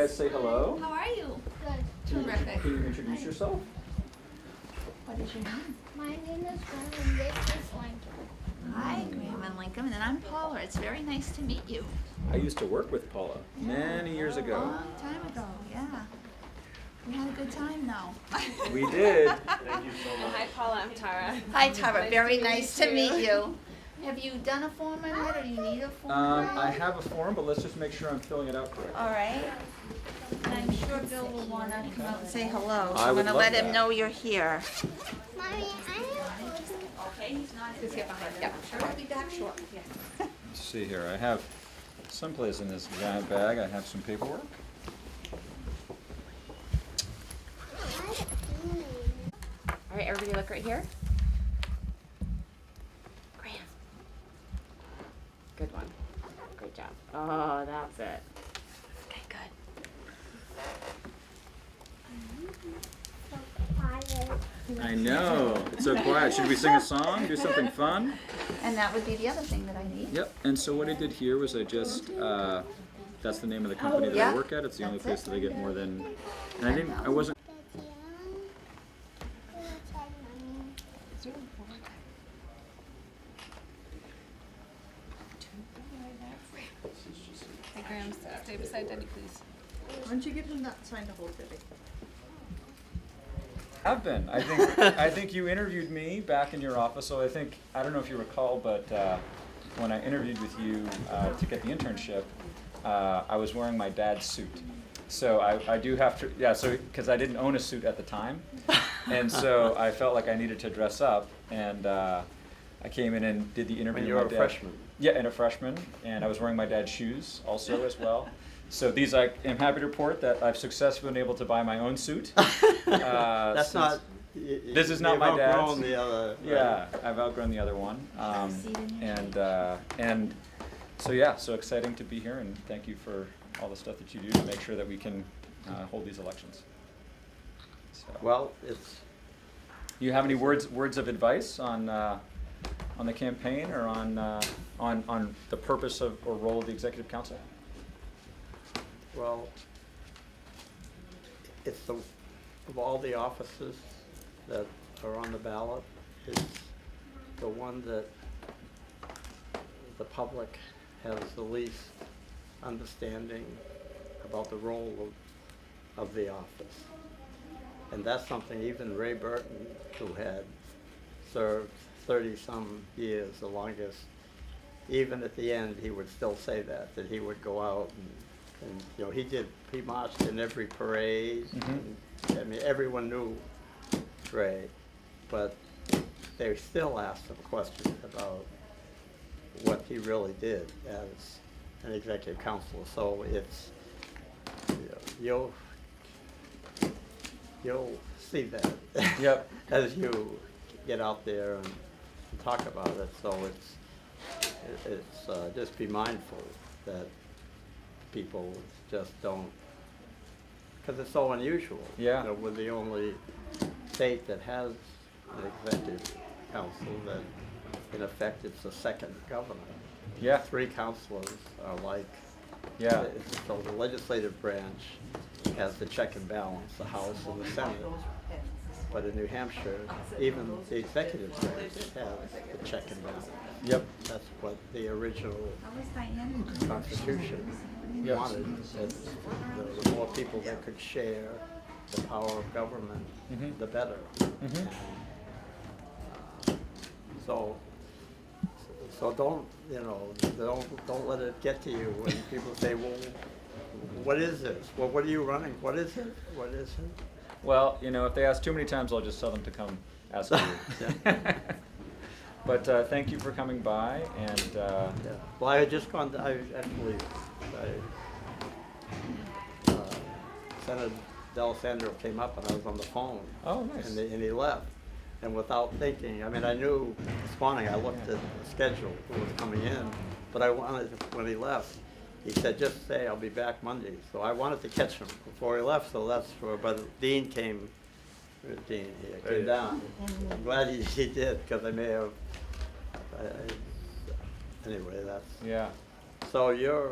guys say hello? How are you? Good. Terrific. Can you introduce yourself? What is your name? My name is Gardner and this is Lincoln. Hi, Graham and Lincoln, and I'm Paula. It's very nice to meet you. I used to work with Paula many years A ago. long time ago, yeah. We had a good time though. We did. Thank you so much. Hi, Paula. I'm Tara. Hi, Tara. Nice Very to meet nice to you. meet you. Have you done a form yet, or do you need a form? I have a form, but let's just make sure I'm filling it out correctly. All right. And I'm sure Bill will want to come out and say hello. So I I'm would going to love let him that. know you're here. Mommy, I have Okay, he's not. Just get behind him. Sure, I'll be back shortly. Let's see here. I have someplace in this giant bag. I have some paperwork. All right, everybody look right here. Graham. Good one. Great job. Oh, that's it. Okay, good. I know. It's so quiet. Should we sing a song? Do something fun? And that would be the other thing that I need. Yep. And so what I did here was I just, that's the name of the company that Yeah. I work at. It's the only place That's that I get more than, and I wasn't. Hey, Graham, stay beside Debbie, please. Why don't you give them that sign to hold, Debbie? Have been. I think you interviewed me back in your office. So I don't know if you recall, but when I interviewed with you to get the internship, I was wearing my dad's suit. So I do have to, yeah. So because I didn't own a suit at the time, and so I felt like I needed to dress up, and I came in and did the interview. When you with were my a dad. freshman. Yeah, and a freshman, and I was wearing my dad's shoes also as well. So these, I am happy to report that I've successfully been able to buy my own suit. That's since- not. This is not you've my dad's. outgrown the other. right? Yeah, I've outgrown the other one. And so yeah, so exciting to be here, and thank you for all the stuff that you do to make sure that we can hold these elections. So, Well, it's. you have any words of advice on the campaign or on the purpose of or role of the executive council? Well, it's of all the offices that are on the ballot, it's the one that the public has the least understanding about the role of the office. And that's something even Ray Burton, who had served 30-some years, the longest, even at the end, he would still say that he would go out and you know, he marched in every parade. And, I mean, everyone knew Ray, but they still asked him questions about what he really did as an executive counselor. So it's, you know, you'll see that Yep. as you get out there and talk about it. So it's just be mindful that people just don't, because it's so unusual. Yeah. You know, we're the only state that has an executive council that, in effect, it's the second governor. Yeah. 3 councilors are like. Yeah. So the legislative branch has the check and balance, the House and the Senate. But in New Hampshire, even the executive branch has the check and balance. Yep. That's what the original How is Diane? Constitution Yes. wanted, that the more people that could share the power of government, Mhm. the better. Mhm. So don't, you know, don't let it get to you when people say, well, what is this? Well, what are you running? What is it? What is it? Well, you know, if they ask too many times, I'll just tell them to come ask you. But thank you for coming by, and Yeah. Well, I had just gone, Senator D'Alessandro came up and I was on the phone. Oh, nice. And he left. And without thinking, I mean, I knew this morning, I looked at the schedule, who was coming in, but I wanted, when he left, he said, just say I'll be back Monday. So I wanted to catch him before he left, so that's but Dean came down. I'm glad he did, because I may have, anyway, that's. yeah. So you're,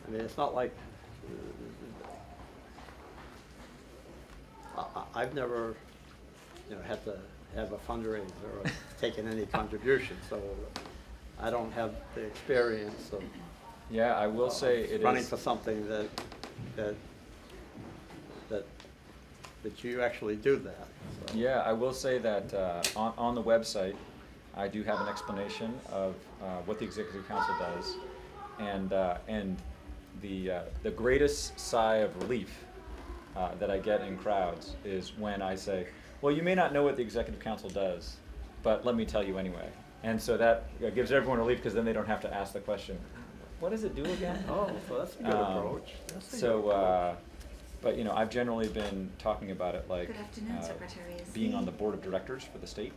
I mean, it's not like, I've never, had to have a fundraiser or taken any contribution, so I don't have the experience of Yeah, I will say it running is. for something that you actually do that. So. Yeah, I will say that on the website, I do have an explanation of what the Executive Council does, and the greatest sigh of relief that I get in crowds is when I say, well, you may not know what the Executive Council does, but let me tell you anyway. And so that gives everyone relief, because then they don't have to ask the question, what does it do again? Oh, so that's a good approach. But I've generally been talking about it like Good afternoon, Secretary of being on the State. board of directors for the state.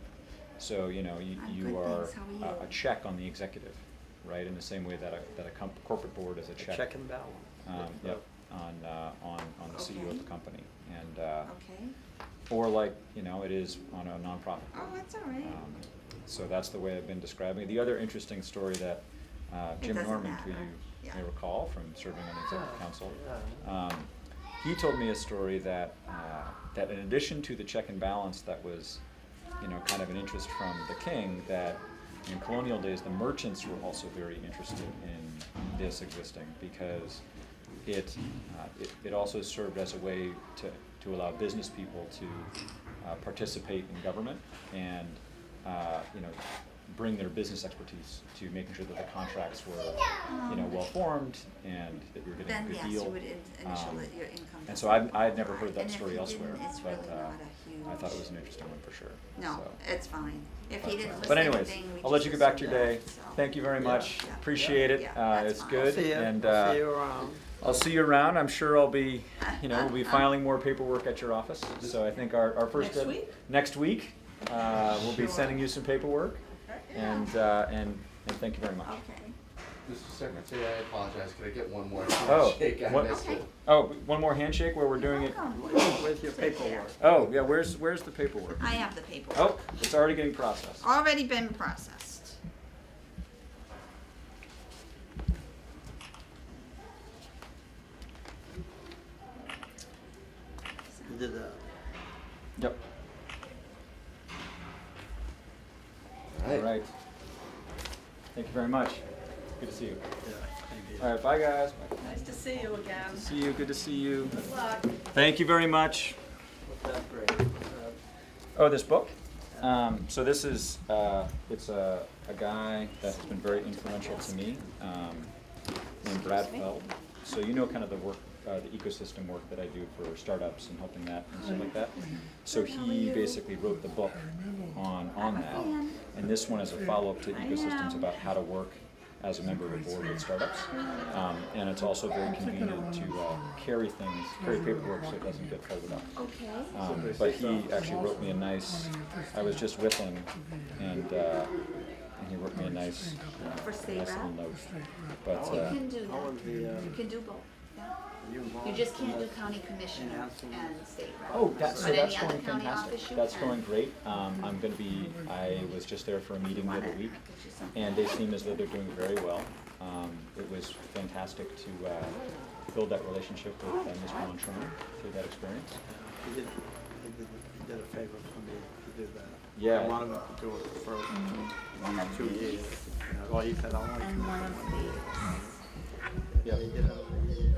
So you good, are thanks. How are you? a check on the executive, right? In the same way that a corporate board is a check. Check and balance. Yep, on the CEO of the company, and Okay. or like it is on a nonprofit. Oh, that's all right. So that's the way I've been describing it. The other interesting story that Jim doesn't Norman, who matter. you Yeah. may recall from serving on the executive council, Yeah. he told me a story that that in addition to the check and balance that was kind of an interest from the king, that in colonial days the merchants were also very interested in this existing, because it also served as a way to allow business people to participate in government and bring their business expertise to making sure that the contracts were well formed and that you're getting Then, a good yes, deal. you would initial your income. And so I'd never heard that And if story you elsewhere, didn't, it's but really not a huge. I thought it was an interesting one for sure. No, So. it's fine. If he didn't But listen anyways, anything, we I'll let just you get back to your assumed day. that, so. Thank you very much. Yeah. Appreciate it. Yeah, that's It's fine. good. See you. And I'll see you around. I'll see you around. I'm sure I'll be, we'll be filing more paperwork at your office. So I think our first Next week? next week, we'll be sending you some paperwork. And thank you very much. Okay. Mr. Secretary, I apologize, could I get one more Oh, handshake? I what- missed it. Oh, one more handshake where we're doing it. Welcome. Where's your Sit there. paperwork? Oh, yeah, where's the paperwork? I have the paperwork. Oh, it's already getting processed. Already been processed. You did that. Yep. All All right. right. Thank you very much. Good to see you. Yeah, thank you. All right, bye guys. Bye. Nice to see you again. See you. Good to see you. Good luck. Thank you very much. What's that grade? Oh, this book? So this is, it's a guy that has been very influential to me, named Brad Feld. So you know kind of the work, the ecosystem work that I do for startups and helping that and stuff like that. So he basically wrote the book on that. And this one is a follow-up to ecosystems about how to work as a member of a board with startups. And it's also very convenient to carry paperwork so it doesn't get folded up. Okay. But he actually wrote me a nice, I was just with him, and he wrote me a nice, For state nice little rep? note. But, You can do How was that. the, You can do both. Yeah. you involved You just in can't do this? county commissioner and state rep. oh, that's, so But that's any other going county fantastic. office you That's can. going great. I'm gonna be, I was just there for a meeting the other week, and they seem as though they're doing very well. It was fantastic to build that relationship with Mr. Montrone through that experience. He did a favor for me to do that. Yeah. I wanted him to do it for 2 years. Well, he said, I'll only And one of the Yeah, he did it.